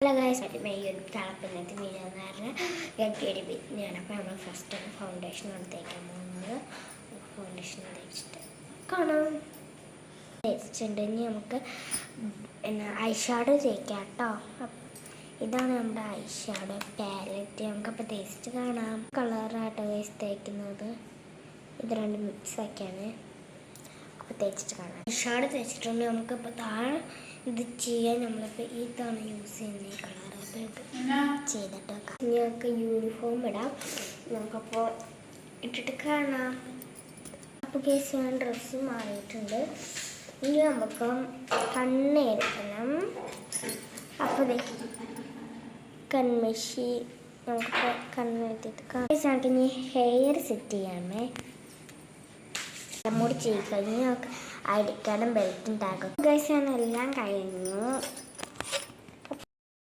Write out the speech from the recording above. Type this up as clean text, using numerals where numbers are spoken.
Hello guys, ഈ ഒരു തളപ്പിനകത്ത് വീഴുന്ന കാരണം ഗട്ടിയുടെ ബിരിയാണിയാണ്. അപ്പോൾ നമ്മൾ ഫസ്റ്റ് ഫൗണ്ടേഷൻ തേക്കാൻ പോകുന്നത്. ഫൗണ്ടേഷൻ തേച്ചിട്ട് കാണാം. തേച്ചിട്ടുണ്ട്. ഇനി നമുക്ക് ഐ ഷാഡോ തേക്കാം കേട്ടോ. ഇതാണ് നമ്മുടെ ഐ ഷാഡോ പാലറ്റ്. നമുക്കപ്പോൾ തേച്ചിട്ട് കാണാം. കളറാട്ടോ ഗൈസ് തേക്കുന്നത്. ഇത് രണ്ടും മിക്സ് ആക്കിയാണ്. അപ്പോൾ തേച്ചിട്ട് കാണാം. ഐ ഷാഡോ തേച്ചിട്ടുണ്ട്. നമുക്കിപ്പോൾ താഴെ ഇത് ചെയ്യാൻ നമ്മളിപ്പോൾ ഇതാണ് യൂസ് ചെയ്യുന്നത്, ഈ കളർ. അപ്പോൾ ഇത് ചെയ്തിട്ട് വെക്കാം. ഇനി നമുക്ക് യൂണിഫോം ഇടാം. നമുക്കപ്പോൾ ഇട്ടിട്ട് കാണാം. അപ്പോൾ കേസ് ഞാൻ ഡ്രസ്സ് മാറിയിട്ടുണ്ട്. ഇനി നമുക്ക് കണ്ണെടുക്കണം. അപ്പോൾ കൺമഷി നമുക്കിപ്പോൾ കണ്ണെടുത്തിട്ട് നമുക്ക് ഇനി ഹെയർ സെറ്റ് ചെയ്യാമേ. മുടി ചെയ്ത് കഴിഞ്ഞ് നമുക്ക് അടിക്കാനും ബെൽറ്റും ടാക്കും. ഗൈസ് ഞാൻ എല്ലാം കഴിഞ്ഞു.